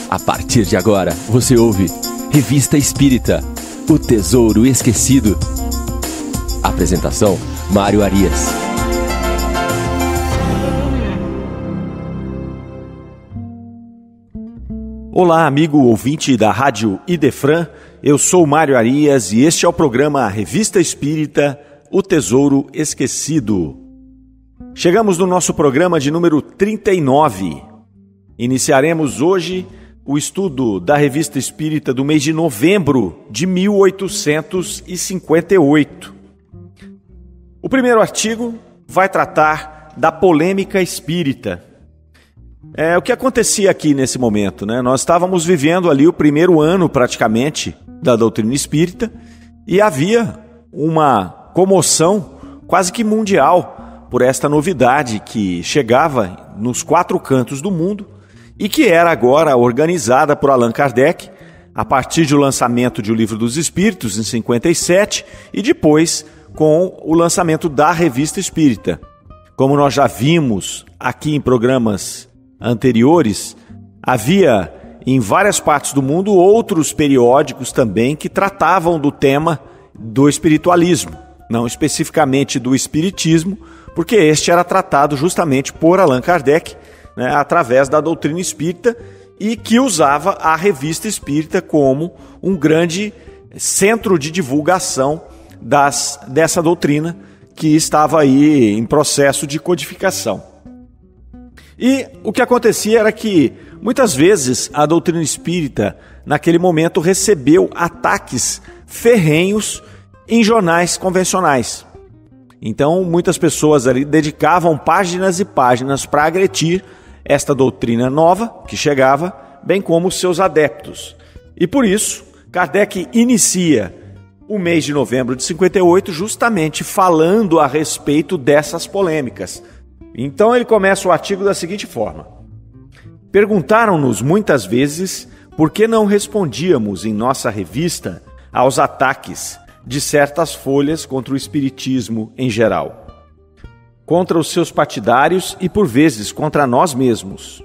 A partir de agora, você ouve Revista Espírita, O Tesouro Esquecido. Apresentação, Mário Arias. Olá, amigo ouvinte da Rádio Idefran, eu sou Mário Arias e este é o programa Revista Espírita, O Tesouro Esquecido. Chegamos no nosso programa de número 39. Iniciaremos hoje o estudo da Revista Espírita do mês de novembro de 1858. O primeiro artigo vai tratar da polêmica espírita. O que acontecia aqui nesse momento, né? Nós estávamos vivendo ali o primeiro ano praticamente da doutrina espírita e havia uma comoção quase que mundial por esta novidade que chegava nos 4 cantos do mundo e que era agora organizada por Allan Kardec a partir do lançamento de O Livro dos Espíritos em 57 e depois com o lançamento da Revista Espírita. Como nós já vimos aqui em programas anteriores, havia em várias partes do mundo outros periódicos também que tratavam do tema do espiritualismo, não especificamente do espiritismo, porque este era tratado justamente por Allan Kardec, né, através da doutrina espírita e que usava a Revista Espírita como um grande centro de divulgação dessa doutrina que estava aí em processo de codificação. E o que acontecia era que, muitas vezes, a doutrina espírita, naquele momento, recebeu ataques ferrenhos em jornais convencionais. Então, muitas pessoas ali dedicavam páginas e páginas para agredir esta doutrina nova que chegava, bem como os seus adeptos. E por isso, Kardec inicia o mês de novembro de 58 justamente falando a respeito dessas polêmicas. Então ele começa o artigo da seguinte forma: perguntaram-nos muitas vezes por que não respondíamos em nossa revista aos ataques de certas folhas contra o espiritismo em geral, contra os seus partidários e por vezes contra nós mesmos.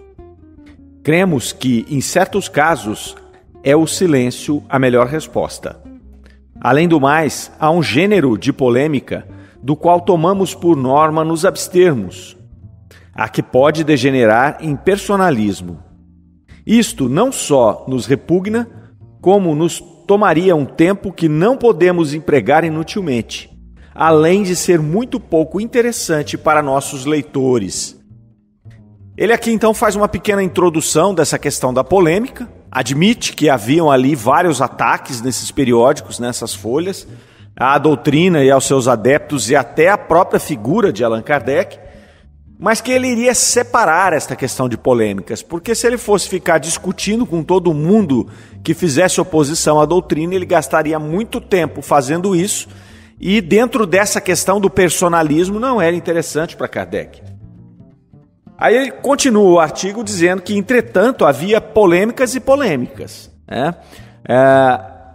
Cremos que, em certos casos, é o silêncio a melhor resposta. Além do mais, há um gênero de polêmica do qual tomamos por norma nos abstermos, a que pode degenerar em personalismo. Isto não só nos repugna, como nos tomaria um tempo que não podemos empregar inutilmente, além de ser muito pouco interessante para nossos leitores. Ele aqui então faz uma pequena introdução dessa questão da polêmica, admite que haviam ali vários ataques nesses periódicos, nessas folhas, à doutrina e aos seus adeptos e até à própria figura de Allan Kardec, mas que ele iria separar esta questão de polêmicas, porque se ele fosse ficar discutindo com todo mundo que fizesse oposição à doutrina, ele gastaria muito tempo fazendo isso, e dentro dessa questão do personalismo não era interessante para Kardec. Aí ele continua o artigo dizendo que, entretanto, havia polêmicas e polêmicas, né?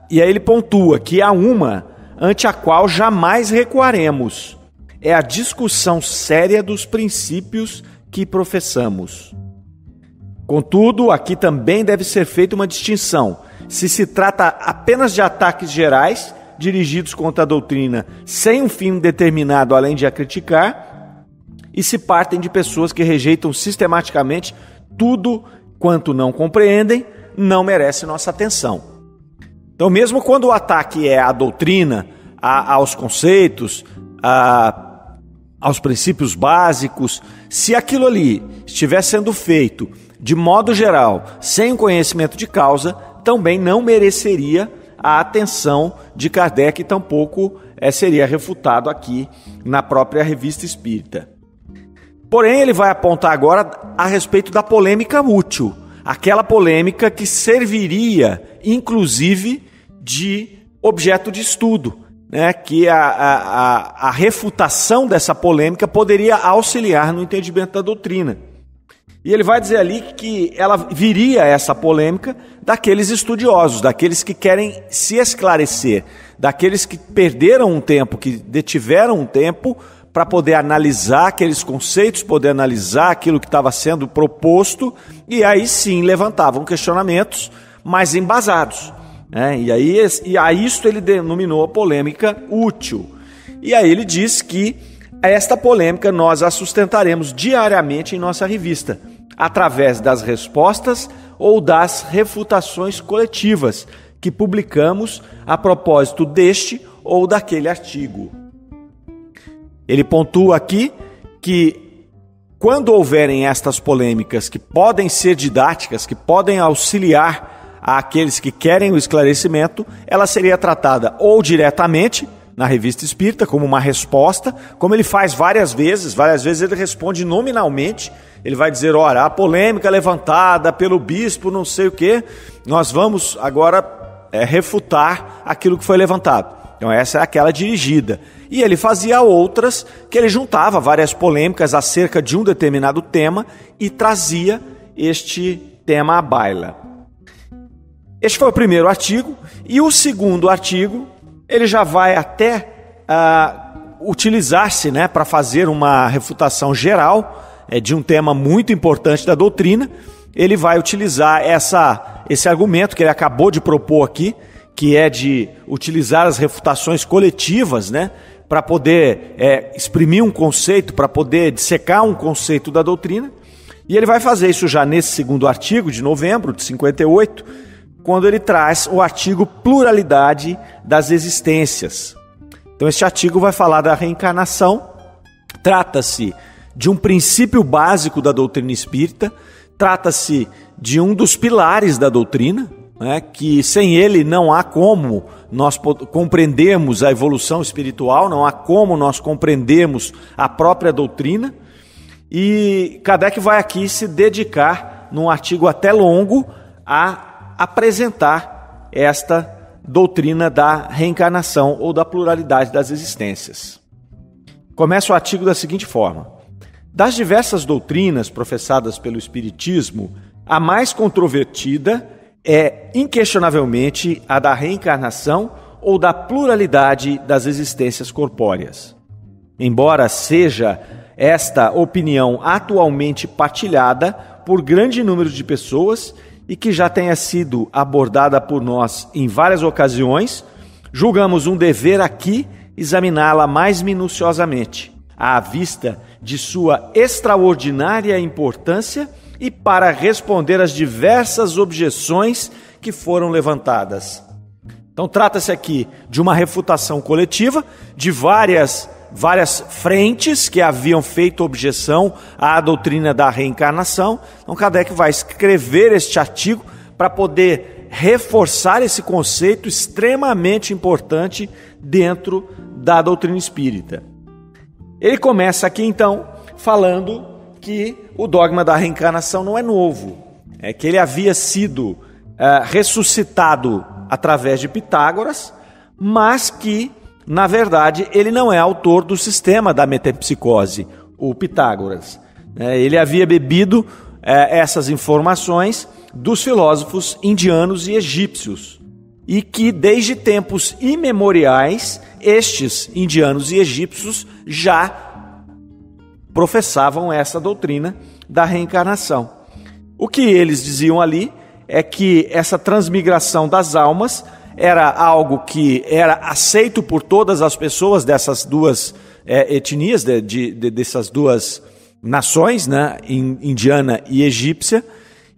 E aí ele pontua que há uma ante a qual jamais recuaremos. É a discussão séria dos princípios que professamos. Contudo, aqui também deve ser feita uma distinção. Se trata apenas de ataques gerais, dirigidos contra a doutrina, sem um fim determinado além de a criticar, e se partem de pessoas que rejeitam sistematicamente tudo quanto não compreendem, não merece nossa atenção. Então, mesmo quando o ataque é à doutrina, aos conceitos, aos princípios básicos, se aquilo ali estiver sendo feito de modo geral, sem conhecimento de causa, também não mereceria a atenção de Kardec e tampouco seria refutado aqui na própria Revista Espírita. Porém, ele vai apontar agora a respeito da polêmica útil, aquela polêmica que serviria, inclusive, de objeto de estudo, né? Que a refutação dessa polêmica poderia auxiliar no entendimento da doutrina. E ele vai dizer ali que ela viria, essa polêmica, daqueles estudiosos, daqueles que querem se esclarecer, daqueles que perderam um tempo, que detiveram um tempo para poder analisar aqueles conceitos, poder analisar aquilo que estava sendo proposto, e aí sim levantavam questionamentos mais embasados. E a isto ele denominou a polêmica útil. E aí ele diz que esta polêmica nós a sustentaremos diariamente em nossa revista, através das respostas ou das refutações coletivas que publicamos a propósito deste ou daquele artigo. Ele pontua aqui que quando houverem estas polêmicas que podem ser didáticas, que podem auxiliar àqueles que querem o esclarecimento, ela seria tratada ou diretamente na Revista Espírita, como uma resposta, como ele faz várias vezes ele responde nominalmente, ele vai dizer, ora, a polêmica levantada pelo bispo não sei o quê, nós vamos agora refutar aquilo que foi levantado. Então essa é aquela dirigida. E ele fazia outras que ele juntava várias polêmicas acerca de um determinado tema e trazia este tema à baila. Este foi o primeiro artigo. E o segundo artigo, ele já vai até utilizar-se, para fazer uma refutação geral de um tema muito importante da doutrina. Ele vai utilizar esse argumento que ele acabou de propor aqui, que é de utilizar as refutações coletivas, para poder exprimir um conceito, para poder dissecar um conceito da doutrina. E ele vai fazer isso já nesse segundo artigo de novembro de 58, quando ele traz o artigo Pluralidade das Existências. Então este artigo vai falar da reencarnação, trata-se de um princípio básico da doutrina espírita, trata-se de um dos pilares da doutrina, que sem ele não há como nós compreendermos a evolução espiritual, não há como nós compreendermos a própria doutrina. E Kardec vai aqui se dedicar, num artigo até longo, a apresentar esta doutrina da reencarnação ou da pluralidade das existências. Começa o artigo da seguinte forma: das diversas doutrinas professadas pelo Espiritismo, a mais controvertida é, inquestionavelmente, a da reencarnação ou da pluralidade das existências corpóreas. Embora seja esta opinião atualmente partilhada por grande número de pessoas e que já tenha sido abordada por nós em várias ocasiões, julgamos um dever aqui examiná-la mais minuciosamente, à vista de sua extraordinária importância e para responder às diversas objeções que foram levantadas. Então trata-se aqui de uma refutação coletiva de várias frentes que haviam feito objeção à doutrina da reencarnação. Então Kardec vai escrever este artigo para poder reforçar esse conceito extremamente importante dentro da doutrina espírita. Ele começa aqui então falando que o dogma da reencarnação não é novo, é que ele havia sido ressuscitado através de Pitágoras, mas que, na verdade, ele não é autor do sistema da metempsicose, o Pitágoras. Ele havia bebido essas informações dos filósofos indianos e egípcios, e que desde tempos imemoriais, estes indianos e egípcios já professavam essa doutrina da reencarnação. O que eles diziam ali é que essa transmigração das almas era algo que era aceito por todas as pessoas dessas duas etnias, dessas duas nações, indiana e egípcia,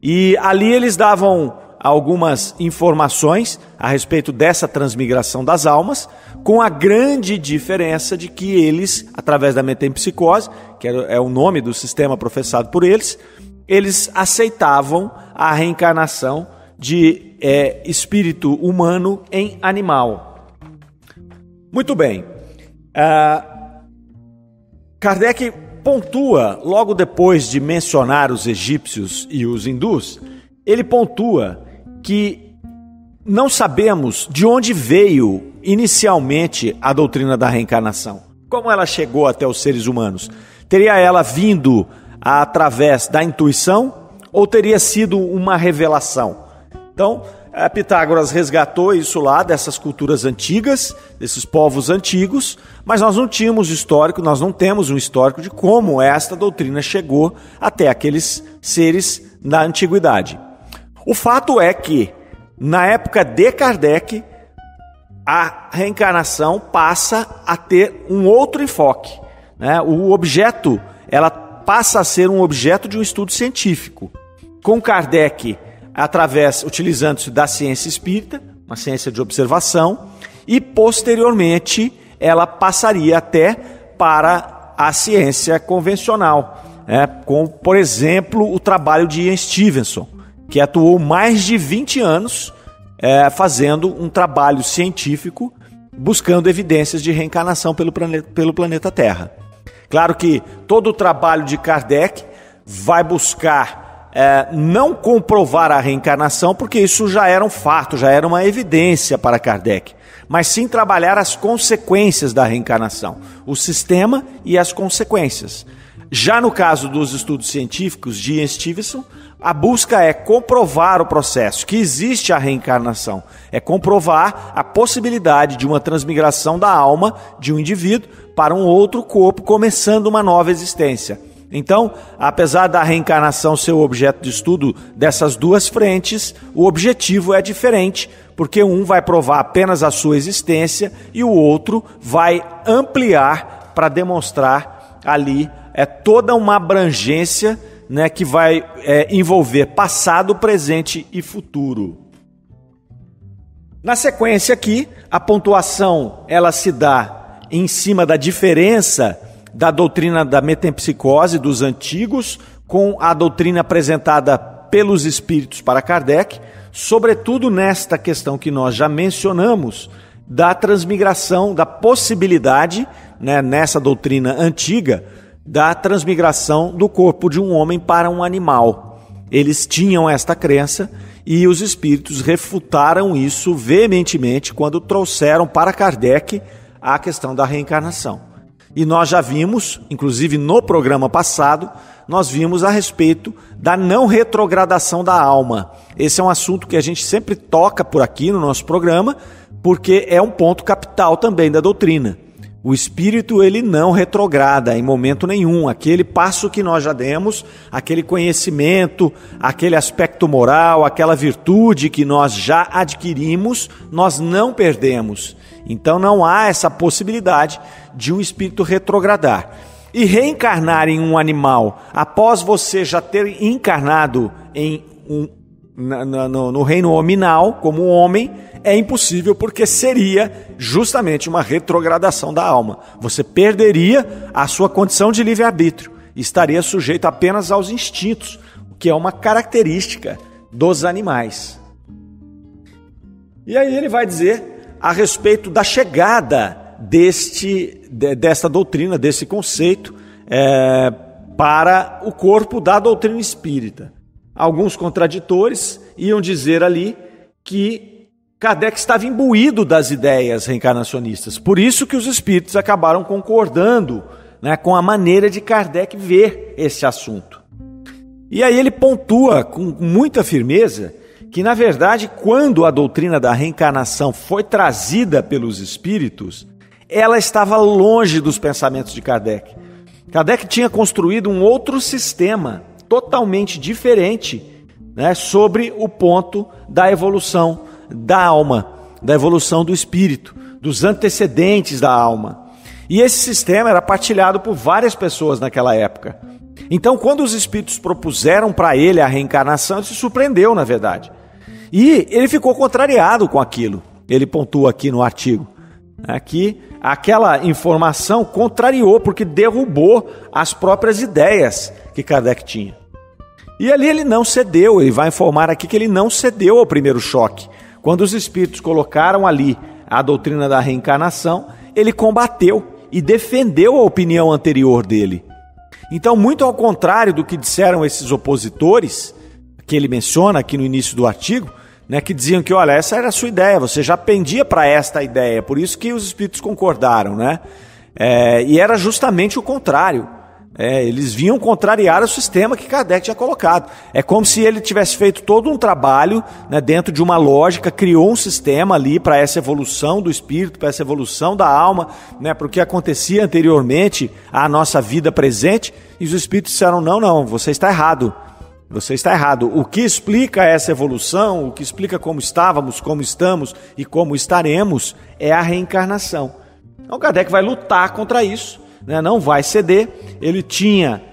e ali eles davam algumas informações a respeito dessa transmigração das almas, com a grande diferença de que eles, através da metempsicose, que é o nome do sistema professado por eles aceitavam a reencarnação de espírito humano em animal. Muito bem. Kardec pontua, logo depois de mencionar os egípcios e os hindus, ele pontua que não sabemos de onde veio inicialmente a doutrina da reencarnação. Como ela chegou até os seres humanos? Teria ela vindo através da intuição ou teria sido uma revelação? Então, Pitágoras resgatou isso lá dessas culturas antigas, desses povos antigos, mas nós não tínhamos histórico, nós não temos um histórico de como esta doutrina chegou até aqueles seres na antiguidade. O fato é que, na época de Kardec, a reencarnação passa a ter um outro enfoque, né? O objeto, ela passa a ser um objeto de um estudo científico. Com Kardec, utilizando-se da ciência espírita, uma ciência de observação, e posteriormente ela passaria até para a ciência convencional, com, por exemplo, o trabalho de Ian Stevenson, que atuou mais de 20 anos fazendo um trabalho científico, buscando evidências de reencarnação pelo planeta Terra. Claro que todo o trabalho de Kardec vai buscar não comprovar a reencarnação, porque isso já era um fato, já era uma evidência para Kardec, mas sim trabalhar as consequências da reencarnação, o sistema e as consequências. Já no caso dos estudos científicos de Ian Stevenson, a busca é comprovar o processo, que existe a reencarnação, é comprovar a possibilidade de uma transmigração da alma de um indivíduo para um outro corpo, começando uma nova existência. Então, apesar da reencarnação ser o objeto de estudo dessas duas frentes, o objetivo é diferente, porque um vai provar apenas a sua existência e o outro vai ampliar para demonstrar ali toda uma abrangência, né, que vai envolver passado, presente e futuro. Na sequência aqui, a pontuação ela se dá em cima da diferença da doutrina da metempsicose dos antigos com a doutrina apresentada pelos espíritos para Kardec, sobretudo nesta questão que nós já mencionamos, da transmigração, da possibilidade, né, nessa doutrina antiga, da transmigração do corpo de um homem para um animal. Eles tinham esta crença e os espíritos refutaram isso veementemente quando trouxeram para Kardec a questão da reencarnação. E nós já vimos, inclusive no programa passado, nós vimos a respeito da não retrogradação da alma. Esse é um assunto que a gente sempre toca por aqui no nosso programa, porque é um ponto capital também da doutrina. O espírito, ele não retrograda em momento nenhum. Aquele passo que nós já demos, aquele conhecimento, aquele aspecto moral, aquela virtude que nós já adquirimos, nós não perdemos. Então não há essa possibilidade de um espírito retrogradar. E reencarnar em um animal, após você já ter encarnado no reino hominal, como um homem, é impossível, porque seria justamente uma retrogradação da alma. Você perderia a sua condição de livre-arbítrio, estaria sujeito apenas aos instintos, o que é uma característica dos animais. E aí ele vai dizer a respeito da chegada desta doutrina, desse conceito, para o corpo da doutrina espírita. Alguns contraditores iam dizer ali que Kardec estava imbuído das ideias reencarnacionistas. Por isso que os espíritos acabaram concordando, né, com a maneira de Kardec ver esse assunto. E aí ele pontua com muita firmeza que, na verdade, quando a doutrina da reencarnação foi trazida pelos espíritos, ela estava longe dos pensamentos de Kardec. Kardec tinha construído um outro sistema totalmente diferente, né, sobre o ponto da evolução da alma, da evolução do espírito, dos antecedentes da alma. E esse sistema era partilhado por várias pessoas naquela época. Então, quando os espíritos propuseram para ele a reencarnação, ele se surpreendeu, na verdade. E ele ficou contrariado com aquilo. Ele pontua aqui no artigo, que aquela informação contrariou, porque derrubou as próprias ideias que Kardec tinha. E ali ele não cedeu, ele vai informar aqui que ele não cedeu ao primeiro choque. Quando os espíritos colocaram ali a doutrina da reencarnação, ele combateu e defendeu a opinião anterior dele. Então, muito ao contrário do que disseram esses opositores, que ele menciona aqui no início do artigo, né, que diziam que, olha, essa era a sua ideia, você já pendia para esta ideia, por isso que os espíritos concordaram, né? E era justamente o contrário. Eles vinham contrariar o sistema que Kardec tinha colocado. É como se ele tivesse feito todo um trabalho, né, dentro de uma lógica, criou um sistema ali para essa evolução do espírito, para essa evolução da alma, né, para o que acontecia anteriormente à nossa vida presente, e os espíritos disseram, não, você está errado. Você está errado. O que explica essa evolução, o que explica como estávamos, como estamos e como estaremos, é a reencarnação. Então Kardec vai lutar contra isso, né? Não vai ceder. Ele tinha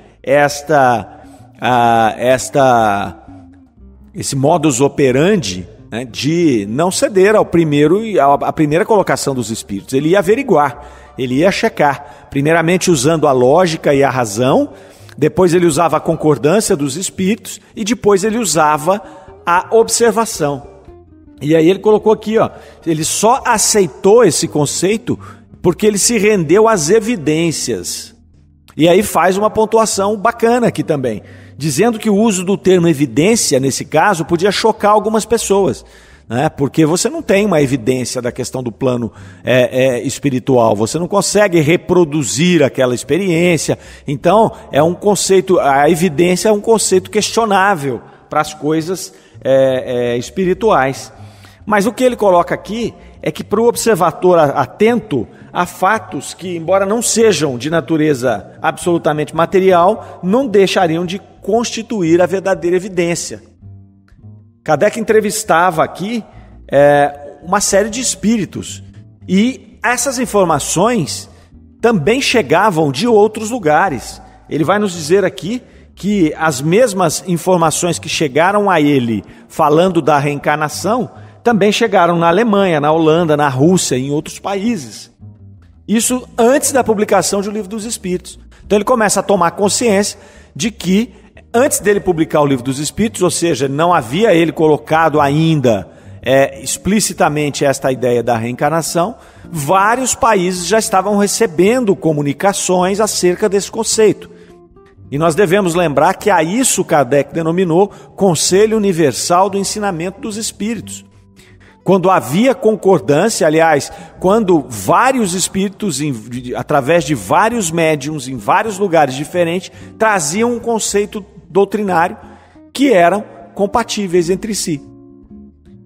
esse modus operandi, né, de não ceder à primeira colocação dos espíritos. Ele ia averiguar, ele ia checar, primeiramente usando a lógica e a razão, depois ele usava a concordância dos espíritos e depois ele usava a observação. E aí ele colocou aqui, ele só aceitou esse conceito porque ele se rendeu às evidências. E aí faz uma pontuação bacana aqui também, dizendo que o uso do termo evidência, nesse caso, podia chocar algumas pessoas, né? Porque você não tem uma evidência da questão do plano espiritual, você não consegue reproduzir aquela experiência. Então, é um conceito, a evidência é um conceito questionável para as coisas espirituais. Mas o que ele coloca aqui é que para o observador atento, há fatos que, embora não sejam de natureza absolutamente material, não deixariam de constituir a verdadeira evidência. Kardec entrevistava aqui uma série de espíritos, e essas informações também chegavam de outros lugares. Ele vai nos dizer aqui que as mesmas informações que chegaram a ele falando da reencarnação também chegaram na Alemanha, na Holanda, na Rússia e em outros países. Isso antes da publicação de O Livro dos Espíritos. Então ele começa a tomar consciência de que, antes dele publicar O Livro dos Espíritos, ou seja, não havia ele colocado ainda explicitamente esta ideia da reencarnação, vários países já estavam recebendo comunicações acerca desse conceito. E nós devemos lembrar que a isso Kardec denominou Conselho Universal do Ensinamento dos Espíritos. Quando havia concordância, aliás, quando vários espíritos, através de vários médiuns em vários lugares diferentes, traziam um conceito doutrinário que eram compatíveis entre si.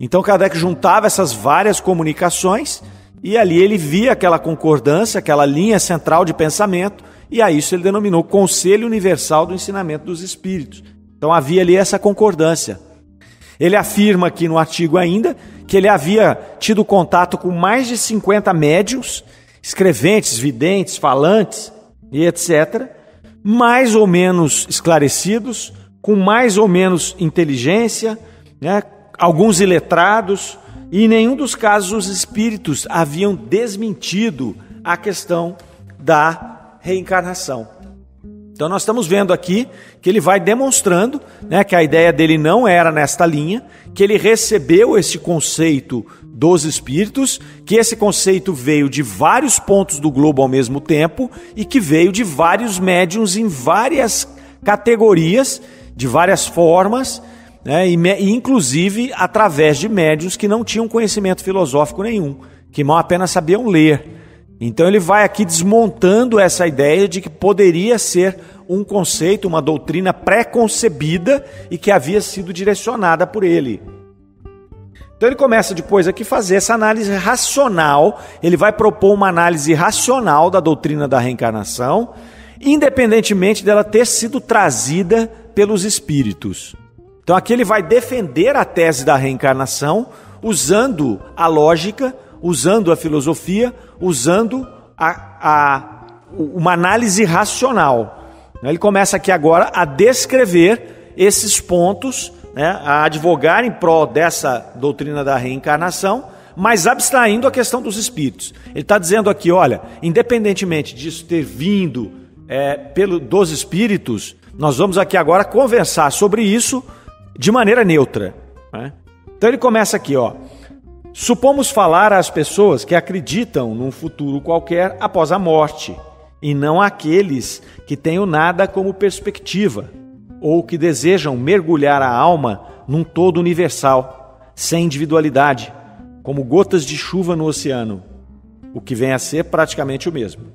Então Kardec juntava essas várias comunicações e ali ele via aquela concordância, aquela linha central de pensamento, e a isso ele denominou Conselho Universal do Ensinamento dos Espíritos. Então havia ali essa concordância. Ele afirma aqui no artigo ainda que ele havia tido contato com mais de 50 médiuns, escreventes, videntes, falantes e etc., mais ou menos esclarecidos, com mais ou menos inteligência, né, alguns iletrados, e em nenhum dos casos os espíritos haviam desmentido a questão da reencarnação. Então nós estamos vendo aqui que ele vai demonstrando, né, que a ideia dele não era nesta linha, que ele recebeu esse conceito dos espíritos, que esse conceito veio de vários pontos do globo ao mesmo tempo e que veio de vários médiuns em várias categorias, de várias formas, né, e inclusive através de médiuns que não tinham conhecimento filosófico nenhum, que mal apenas sabiam ler. Então ele vai aqui desmontando essa ideia de que poderia ser um conceito, uma doutrina pré-concebida e que havia sido direcionada por ele. Então ele começa depois aqui a fazer essa análise racional, ele vai propor uma análise racional da doutrina da reencarnação, independentemente dela ter sido trazida pelos espíritos. Então aqui ele vai defender a tese da reencarnação usando a lógica, usando a filosofia, usando uma análise racional. Ele começa aqui agora a descrever esses pontos, né, a advogar em prol dessa doutrina da reencarnação, mas abstraindo a questão dos espíritos. Ele está dizendo aqui, olha, independentemente disso ter vindo dos espíritos, nós vamos aqui agora conversar sobre isso de maneira neutra, né? Então ele começa aqui, supomos falar às pessoas que acreditam num futuro qualquer após a morte, e não àqueles que têm o nada como perspectiva, ou que desejam mergulhar a alma num todo universal, sem individualidade, como gotas de chuva no oceano, o que vem a ser praticamente o mesmo.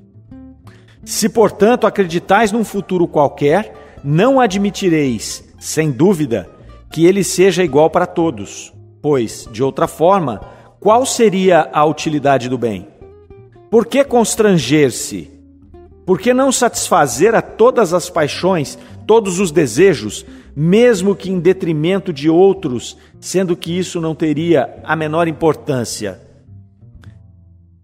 Se, portanto, acreditais num futuro qualquer, não admitireis, sem dúvida, que ele seja igual para todos, pois, de outra forma, qual seria a utilidade do bem? Por que constranger-se? Por que não satisfazer a todas as paixões, todos os desejos, mesmo que em detrimento de outros, sendo que isso não teria a menor importância?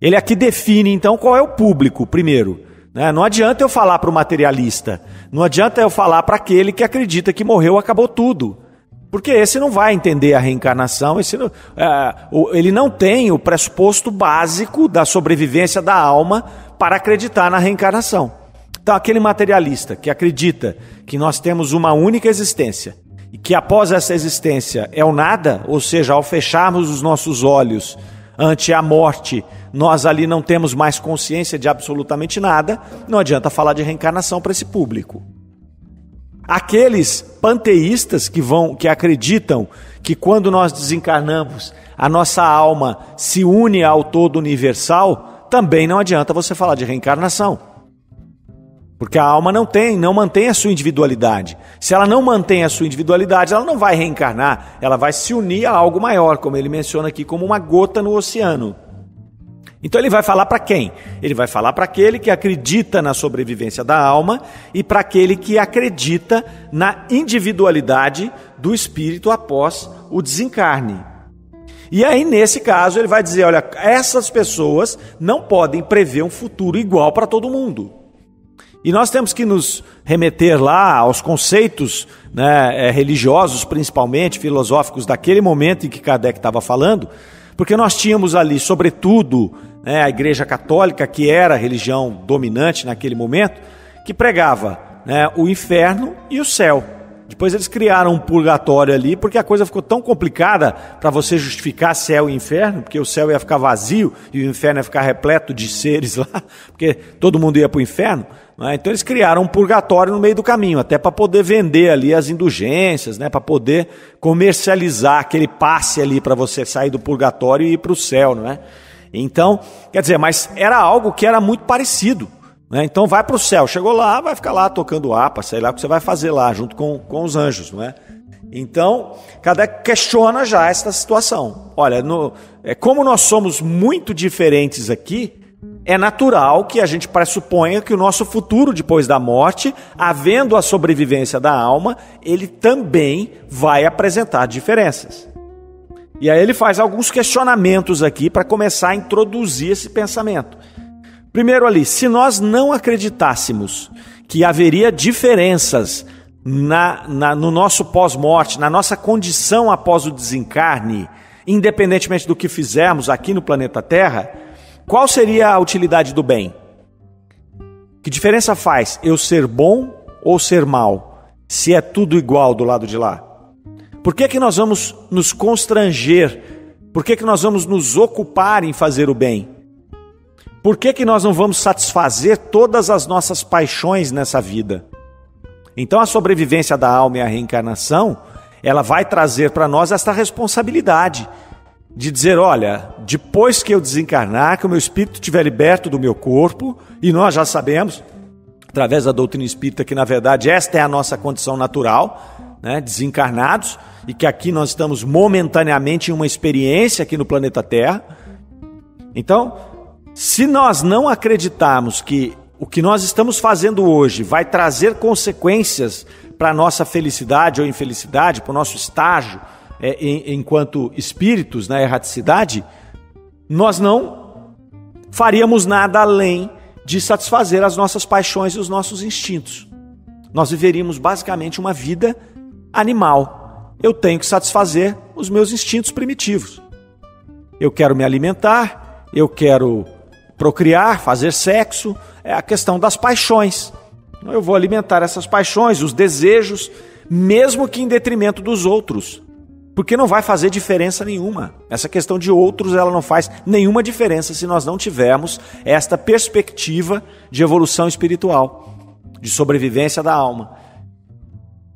Ele aqui define, então, qual é o público, primeiro. Não adianta eu falar para o materialista, não adianta eu falar para aquele que acredita que morreu, acabou tudo. Porque esse não vai entender a reencarnação, ele não tem o pressuposto básico da sobrevivência da alma para acreditar na reencarnação. Então, aquele materialista que acredita que nós temos uma única existência e que após essa existência é o nada, ou seja, ao fecharmos os nossos olhos ante a morte, nós ali não temos mais consciência de absolutamente nada, não adianta falar de reencarnação para esse público. Aqueles panteístas que acreditam que quando nós desencarnamos, a nossa alma se une ao todo universal, também não adianta você falar de reencarnação. Porque a alma não mantém a sua individualidade. Se ela não mantém a sua individualidade, ela não vai reencarnar, ela vai se unir a algo maior, como ele menciona aqui, como uma gota no oceano. Então ele vai falar para quem? Ele vai falar para aquele que acredita na sobrevivência da alma e para aquele que acredita na individualidade do espírito após o desencarne. E aí, nesse caso, ele vai dizer, olha, essas pessoas não podem prever um futuro igual para todo mundo. E nós temos que nos remeter lá aos conceitos religiosos, principalmente filosóficos, daquele momento em que Kardec estava falando, porque nós tínhamos ali, sobretudo, a Igreja Católica, que era a religião dominante naquele momento, que pregava o inferno e o céu. Depois eles criaram um purgatório ali, porque a coisa ficou tão complicada para você justificar céu e inferno, porque o céu ia ficar vazio e o inferno ia ficar repleto de seres lá, porque todo mundo ia para o inferno. Então eles criaram um purgatório no meio do caminho, até para poder vender ali as indulgências, para poder comercializar aquele passe ali para você sair do purgatório e ir para o céu, não é? Então, quer dizer, mas era algo que era muito parecido. Então vai para o céu, chegou lá, vai ficar lá tocando harpa, sei lá o que você vai fazer lá, junto com os anjos, não é? Então, Kardec questiona já essa situação. Olha, como nós somos muito diferentes aqui, é natural que a gente pressuponha que o nosso futuro depois da morte, havendo a sobrevivência da alma, ele também vai apresentar diferenças. E aí ele faz alguns questionamentos aqui para começar a introduzir esse pensamento. Primeiro ali, se nós não acreditássemos que haveria diferenças no nosso pós-morte, na nossa condição após o desencarne, independentemente do que fizermos aqui no planeta Terra, qual seria a utilidade do bem? Que diferença faz eu ser bom ou ser mal, se é tudo igual do lado de lá? Por que nós vamos nos constranger? Por que nós vamos nos ocupar em fazer o bem? Por que nós não vamos satisfazer todas as nossas paixões nessa vida? Então a sobrevivência da alma e a reencarnação, ela vai trazer para nós esta responsabilidade de dizer, olha, depois que eu desencarnar, que o meu espírito estiver liberto do meu corpo, e nós já sabemos, através da doutrina espírita, que na verdade esta é a nossa condição natural, desencarnados, e que aqui nós estamos momentaneamente em uma experiência aqui no planeta Terra. Então, se nós não acreditarmos que o que nós estamos fazendo hoje vai trazer consequências para a nossa felicidade ou infelicidade, para o nosso estágio enquanto espíritos na erraticidade, nós não faríamos nada além de satisfazer as nossas paixões e os nossos instintos. Nós viveríamos basicamente uma vida animal. Eu tenho que satisfazer os meus instintos primitivos. Eu quero me alimentar, eu quero procriar, fazer sexo, é a questão das paixões. Eu vou alimentar essas paixões, os desejos, mesmo que em detrimento dos outros, porque não vai fazer diferença nenhuma. Essa questão de outros, ela não faz nenhuma diferença se nós não tivermos esta perspectiva de evolução espiritual, de sobrevivência da alma,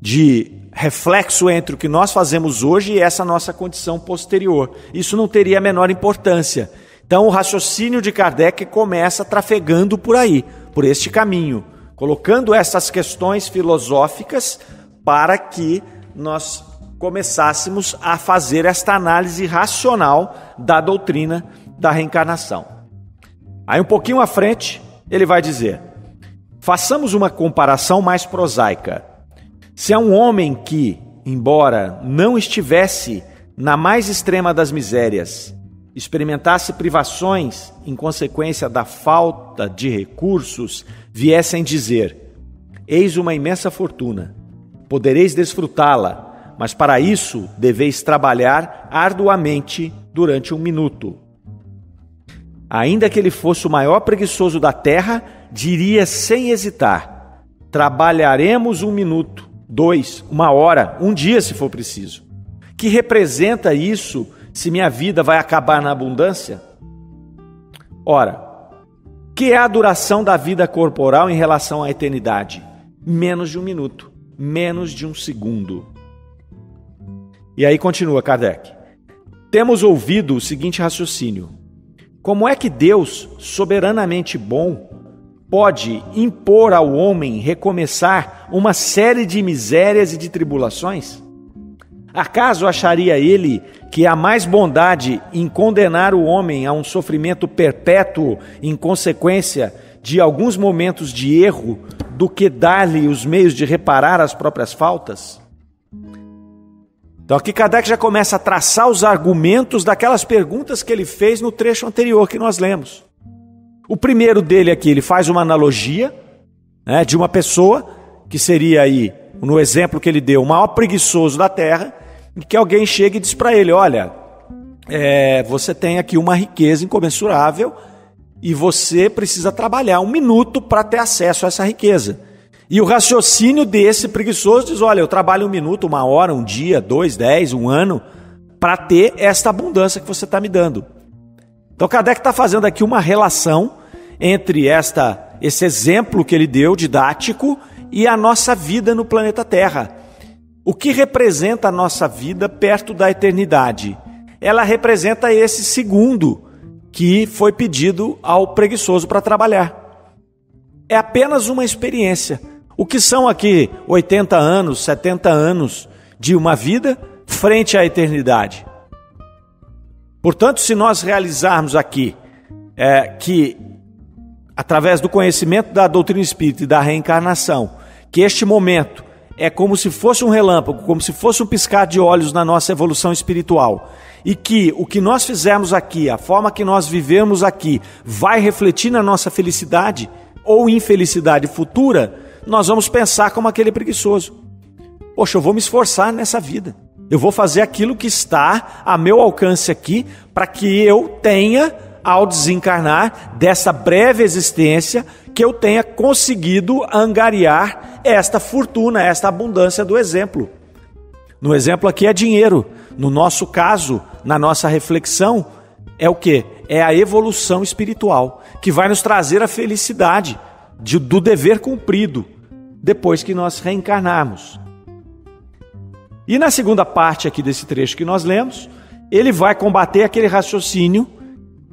de reflexo entre o que nós fazemos hoje e essa nossa condição posterior. Isso não teria a menor importância. Então o raciocínio de Kardec começa trafegando por aí, por este caminho, colocando essas questões filosóficas para que nós começássemos a fazer esta análise racional da doutrina da reencarnação. Aí um pouquinho à frente, ele vai dizer: façamos uma comparação mais prosaica. Se há um homem que, embora não estivesse na mais extrema das misérias, experimentasse privações em consequência da falta de recursos, viessem dizer: eis uma imensa fortuna, podereis desfrutá-la, mas para isso deveis trabalhar arduamente durante 1 minuto. Ainda que ele fosse o maior preguiçoso da terra, diria sem hesitar: trabalharemos 1 minuto, 2, 1 hora, 1 dia se for preciso. Que representa isso se minha vida vai acabar na abundância? Ora, que é a duração da vida corporal em relação à eternidade? Menos de 1 minuto, menos de 1 segundo. E aí continua Kardec: temos ouvido o seguinte raciocínio: como é que Deus, soberanamente bom, pode impor ao homem recomeçar uma série de misérias e de tribulações? Acaso acharia ele que há mais bondade em condenar o homem a um sofrimento perpétuo em consequência de alguns momentos de erro do que dar-lhe os meios de reparar as próprias faltas? Então aqui Kardec já começa a traçar os argumentos daquelas perguntas que ele fez no trecho anterior que nós lemos. O primeiro dele aqui, ele faz uma analogia, né, de uma pessoa que seria aí, no exemplo que ele deu, o maior preguiçoso da terra, e que alguém chega e diz para ele: olha, você tem aqui uma riqueza incomensurável e você precisa trabalhar 1 minuto para ter acesso a essa riqueza. E o raciocínio desse preguiçoso diz: olha, eu trabalho 1 minuto, 1 hora, 1 dia, 2, 10, 1 ano, para ter esta abundância que você está me dando. Então Kardec está fazendo aqui uma relação entre esse exemplo que ele deu, didático, e a nossa vida no planeta Terra. O que representa a nossa vida perto da eternidade? Ela representa esse segundo que foi pedido ao preguiçoso para trabalhar. É apenas uma experiência. O que são aqui 80 anos, 70 anos de uma vida frente à eternidade? Portanto, se nós realizarmos aqui que, através do conhecimento da doutrina espírita e da reencarnação, que este momento é como se fosse um relâmpago, como se fosse um piscar de olhos na nossa evolução espiritual, e que o que nós fizermos aqui, a forma que nós vivemos aqui, vai refletir na nossa felicidade ou infelicidade futura, nós vamos pensar como aquele preguiçoso: poxa, eu vou me esforçar nessa vida, eu vou fazer aquilo que está a meu alcance aqui, para que eu tenha, ao desencarnar dessa breve existência, que eu tenha conseguido angariar esta fortuna, esta abundância do exemplo. No exemplo aqui é dinheiro. No nosso caso, na nossa reflexão, é o quê? É a evolução espiritual, que vai nos trazer a felicidade do dever cumprido, depois que nós reencarnarmos. E na segunda parte aqui desse trecho que nós lemos, ele vai combater aquele raciocínio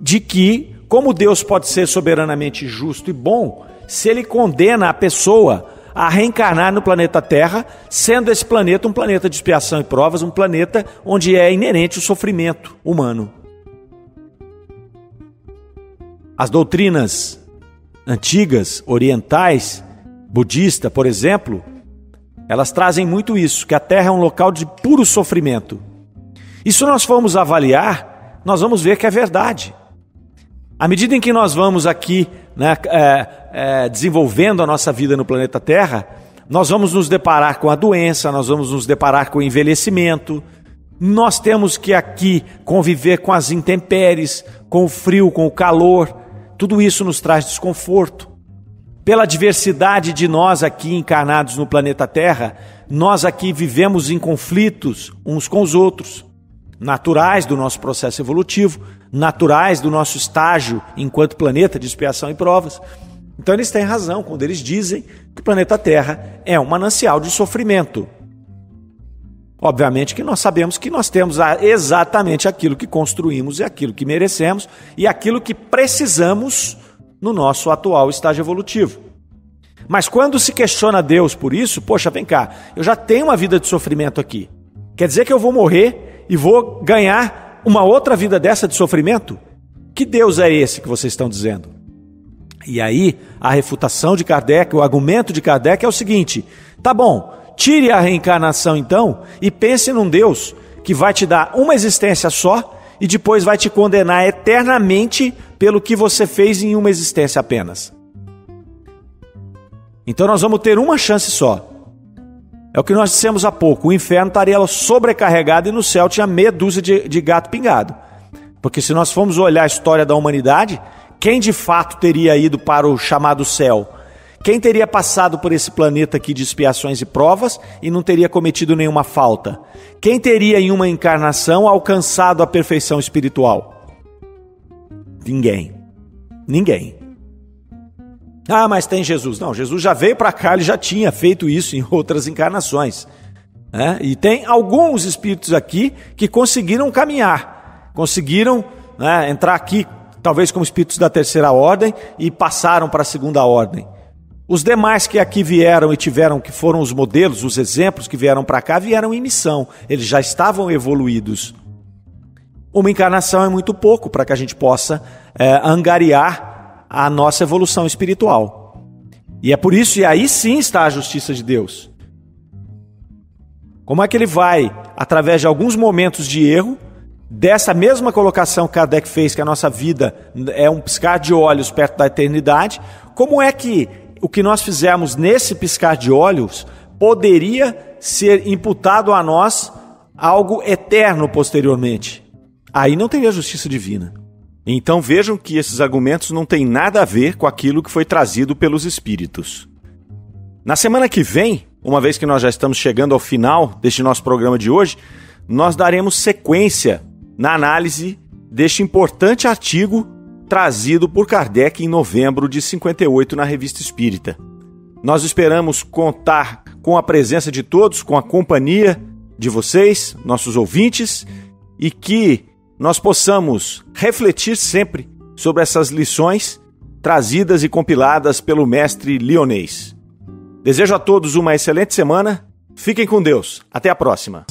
de que, como Deus pode ser soberanamente justo e bom, se ele condena a pessoa a reencarnar no planeta Terra, sendo esse planeta um planeta de expiação e provas, um planeta onde é inerente o sofrimento humano. As doutrinas antigas, orientais, budista, por exemplo, elas trazem muito isso, que a Terra é um local de puro sofrimento. E se nós formos avaliar, nós vamos ver que é verdade. À medida em que nós vamos aqui, desenvolvendo a nossa vida no planeta Terra, nós vamos nos deparar com a doença, nós vamos nos deparar com o envelhecimento, nós temos que aqui conviver com as intempéries, com o frio, com o calor, tudo isso nos traz desconforto. Pela diversidade de nós aqui encarnados no planeta Terra, nós aqui vivemos em conflitos uns com os outros, naturais do nosso processo evolutivo, naturais do nosso estágio enquanto planeta de expiação e provas. Então eles têm razão quando eles dizem que o planeta Terra é um manancial de sofrimento. Obviamente que nós sabemos que nós temos exatamente aquilo que construímos e aquilo que merecemos e aquilo que precisamos no nosso atual estágio evolutivo. Mas quando se questiona Deus por isso, poxa, vem cá, eu já tenho uma vida de sofrimento aqui. Quer dizer que eu vou morrer e vou ganhar uma outra vida dessa de sofrimento? Que Deus é esse que vocês estão dizendo? E aí, a refutação de Kardec, o argumento de Kardec é o seguinte: tá bom, tire a reencarnação então e pense num Deus que vai te dar uma existência só e depois vai te condenar eternamente pelo que você fez em uma existência apenas. Então nós vamos ter uma chance só. É o que nós dissemos há pouco, o inferno estaria sobrecarregado e no céu tinha meia dúzia de gato pingado. Porque se nós formos olhar a história da humanidade, quem de fato teria ido para o chamado céu? Quem teria passado por esse planeta aqui de expiações e provas e não teria cometido nenhuma falta? Quem teria em uma encarnação alcançado a perfeição espiritual? Ninguém. Ninguém. Ah, mas tem Jesus. Não, Jesus já veio para cá, ele já tinha feito isso em outras encarnações. E tem alguns espíritos aqui que conseguiram caminhar, conseguiram entrar aqui, talvez como espíritos da terceira ordem, e passaram para a segunda ordem. Os demais que aqui vieram e tiveram, que foram os modelos, os exemplos que vieram para cá, vieram em missão. Eles já estavam evoluídos. Uma encarnação é muito pouco para que a gente possa angariar a nossa evolução espiritual. E é por isso, e aí sim está a justiça de Deus. Como é que ele vai, através de alguns momentos de erro, dessa mesma colocação que Kardec fez, que a nossa vida é um piscar de olhos perto da eternidade, como é que o que nós fizemos nesse piscar de olhos poderia ser imputado a nós algo eterno posteriormente? Aí não teria justiça divina. Então vejam que esses argumentos não têm nada a ver com aquilo que foi trazido pelos espíritos. Na semana que vem, uma vez que nós já estamos chegando ao final deste nosso programa de hoje, nós daremos sequência na análise deste importante artigo trazido por Kardec em novembro de 58 na Revista Espírita. Nós esperamos contar com a presença de todos, com a companhia de vocês, nossos ouvintes, e que nós possamos refletir sempre sobre essas lições trazidas e compiladas pelo mestre Lyonês. Desejo a todos uma excelente semana. Fiquem com Deus. Até a próxima.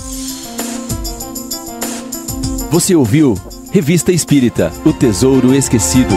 Você ouviu Revista Espírita, O Tesouro Esquecido.